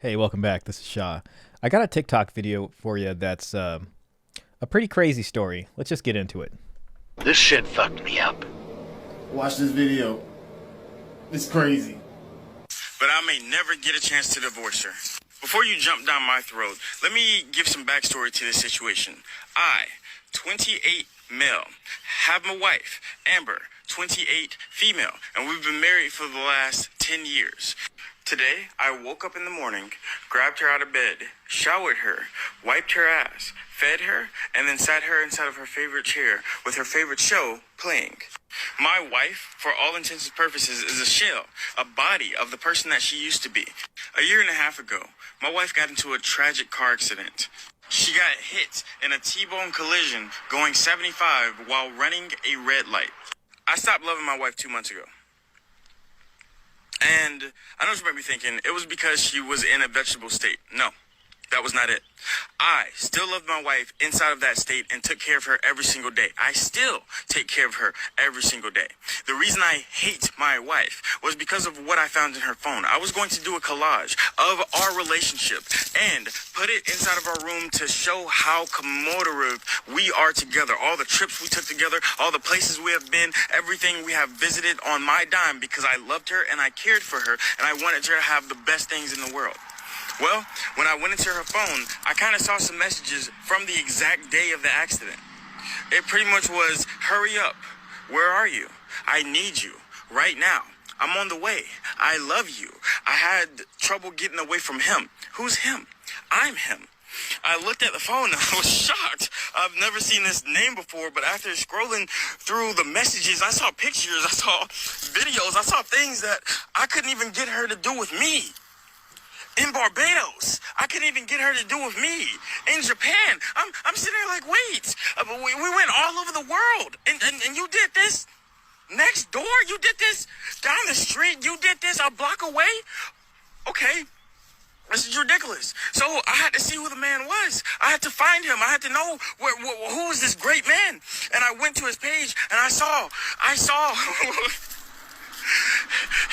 Hey, welcome back. This is Shah. I got a TikTok video for you that's a pretty crazy story. Let's just get into it. This shit fucked me up. Watch this video. It's crazy. But I may never get a chance to divorce her. Before you jump down my throat, let me give some backstory to this situation. I, 28 male, have my wife, Amber, 28 female, and we've been married for the last 10 years. Today, I woke up in the morning, grabbed her out of bed, showered her, wiped her ass, fed her, and then sat her inside of her favorite chair with her favorite show playing. My wife, for all intents and purposes, is a shell, a body of the person that she used to be. A year and a half ago, my wife got into a tragic car accident. She got hit in a T-bone collision going 75 while running a red light. I stopped loving my wife 2 months ago. And I know what you might be thinking, it was because she was in a vegetable state. No, that was not it. I still loved my wife inside of that state and took care of her every single day. I still take care of her every single day. The reason I hate my wife was because of what I found in her phone. I was going to do a collage of our relationship and put it inside of our room to show how commemorative we are together. All the trips we took together, all the places we have been, everything we have visited on my dime because I loved her and I cared for her and I wanted her to have the best things in the world. Well, when I went into her phone, I kind of saw some messages from the exact day of the accident. It pretty much was, hurry up. Where are you? I need you right now. I'm on the way. I love you. I had trouble getting away from him. Who's him? I'm him. I looked at the phone and I was shocked. I've never seen this name before, but after scrolling through the messages, I saw pictures, I saw videos, I saw things that I couldn't even get her to do with me. In Barbados, I couldn't even get her to do with me. In Japan, I'm sitting there like, wait, we went all over the world, and you did this next door? You did this down the street? You did this a block away? Okay, this is ridiculous. So I had to see who the man was. I had to find him. I had to know who was this great man. And I went to his page, and I saw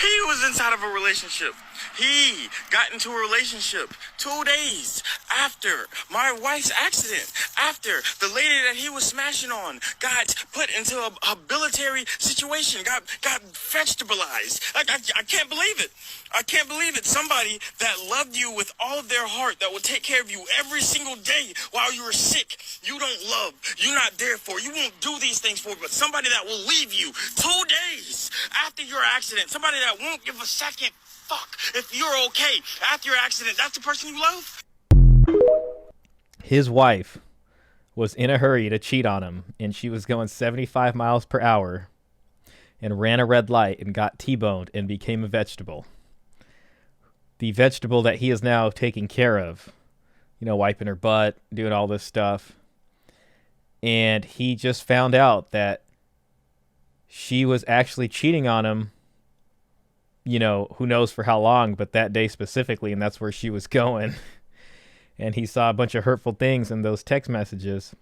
he was inside of a relationship. He got into a relationship 2 days after my wife's accident, after the lady that he was smashing on got put into a military situation, got vegetabilized. I can't believe it. I can't believe it. Somebody that loved you with all of their heart, that would take care of you every single day while you were sick, you don't love, you're not there for, you won't do these things for, but somebody that will leave you 2 days after your accident, somebody that won't give a second fuck if you're okay after your accident, that's the person you love? His wife was in a hurry to cheat on him, and she was going 75 miles per hour and ran a red light and got T-boned and became a vegetable. The vegetable that he is now taking care of, wiping her butt, doing all this stuff. And he just found out that she was actually cheating on him, who knows for how long, but that day specifically, and that's where she was going. And he saw a bunch of hurtful things in those text messages.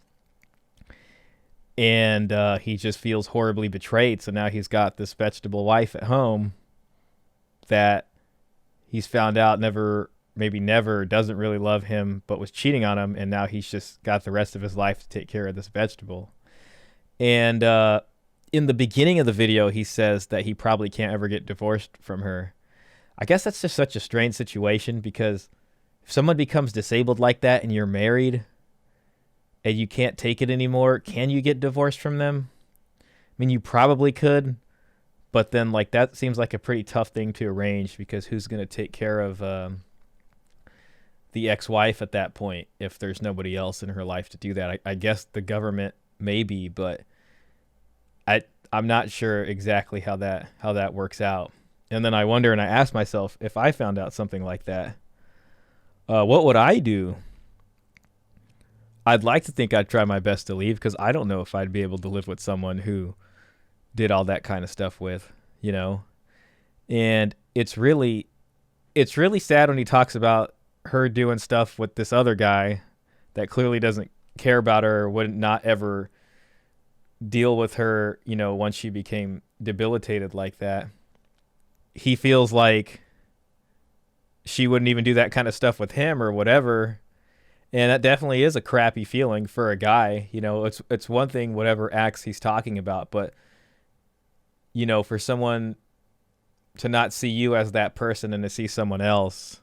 And he just feels horribly betrayed. So now he's got this vegetable wife at home that he's found out never doesn't really love him, but was cheating on him. And now he's just got the rest of his life to take care of this vegetable. And in the beginning of the video, he says that he probably can't ever get divorced from her. I guess that's just such a strange situation, because if someone becomes disabled like that and you're married and you can't take it anymore, can you get divorced from them? I mean, you probably could, but then that seems like a pretty tough thing to arrange, because who's going to take care of the ex-wife at that point if there's nobody else in her life to do that? I guess the government maybe, but I'm not sure exactly how that works out. And then I wonder, and I ask myself, if I found out something like that, what would I do? I'd like to think I'd try my best to leave, because I don't know if I'd be able to live with someone who did all that kind of stuff with, And it's really sad when he talks about her doing stuff with this other guy that clearly doesn't care about her, or would not ever deal with her, once she became debilitated like that. He feels like she wouldn't even do that kind of stuff with him or whatever. And that definitely is a crappy feeling for a guy. You know, it's one thing whatever acts he's talking about, but you know, for someone to not see you as that person and to see someone else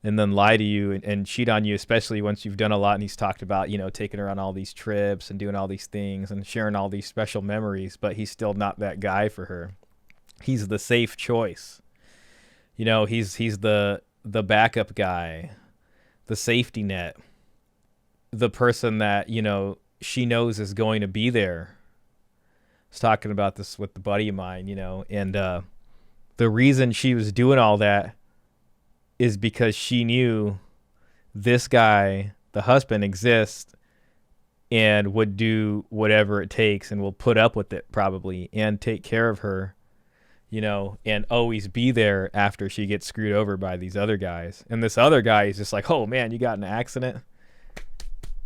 and then lie to you and cheat on you, especially once you've done a lot. And he's talked about, you know, taking her on all these trips and doing all these things and sharing all these special memories, but he's still not that guy for her. He's the safe choice. You know, he's the backup guy, the safety net, the person that, you know, she knows is going to be there. I was talking about this with a buddy of mine, you know, and the reason she was doing all that is because she knew this guy, the husband, exists and would do whatever it takes and will put up with it probably and take care of her, you know, and always be there after she gets screwed over by these other guys. And this other guy is just like, oh man, you got in an accident,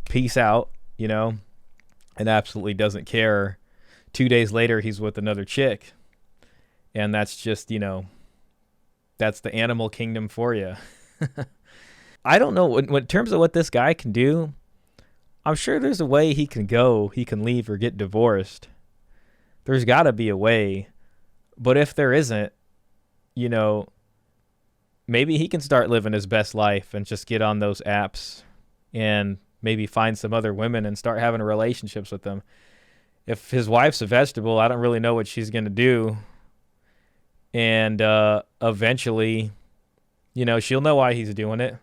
peace out, you know, and absolutely doesn't care. 2 days later, he's with another chick. And that's just, you know, that's the animal kingdom for you. I don't know. In terms of what this guy can do, I'm sure there's a way he can go. He can leave or get divorced. There's got to be a way. But if there isn't, you know, maybe he can start living his best life and just get on those apps and maybe find some other women and start having relationships with them. If his wife's a vegetable, I don't really know what she's going to do. And eventually, you know, she'll know why he's doing it.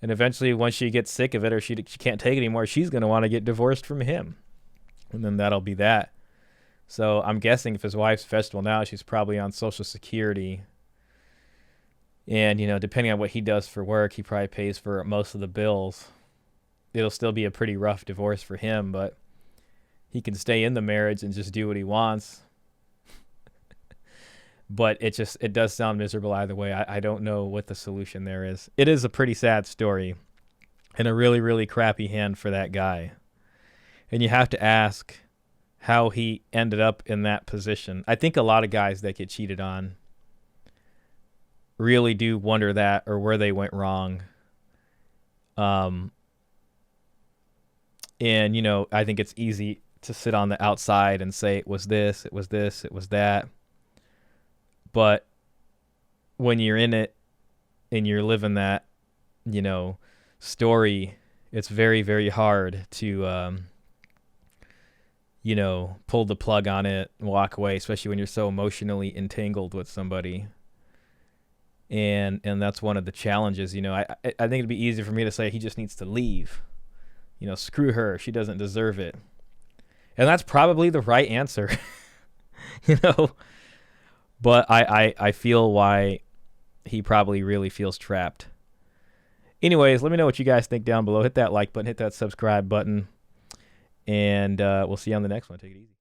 And eventually, once she gets sick of it or she can't take it anymore, she's going to want to get divorced from him. And then that'll be that. So I'm guessing if his wife's vegetable now, she's probably on Social Security. And, you know, depending on what he does for work, he probably pays for most of the bills. It'll still be a pretty rough divorce for him, but he can stay in the marriage and just do what he wants. But it does sound miserable either way. I don't know what the solution there is. It is a pretty sad story and a really, really crappy hand for that guy. And you have to ask how he ended up in that position. I think a lot of guys that get cheated on really do wonder that or where they went wrong. And, you know, I think it's easy to sit on the outside and say it was this, it was this, it was that. But when you're in it and you're living that, you know, story, it's very, very hard to, you know, pull the plug on it and walk away, especially when you're so emotionally entangled with somebody. And that's one of the challenges, you know. I think it'd be easy for me to say he just needs to leave. You know, screw her. She doesn't deserve it. And that's probably the right answer, you know. But I feel why he probably really feels trapped. Anyways, let me know what you guys think down below. Hit that like button, hit that subscribe button, and we'll see you on the next one. Take it easy.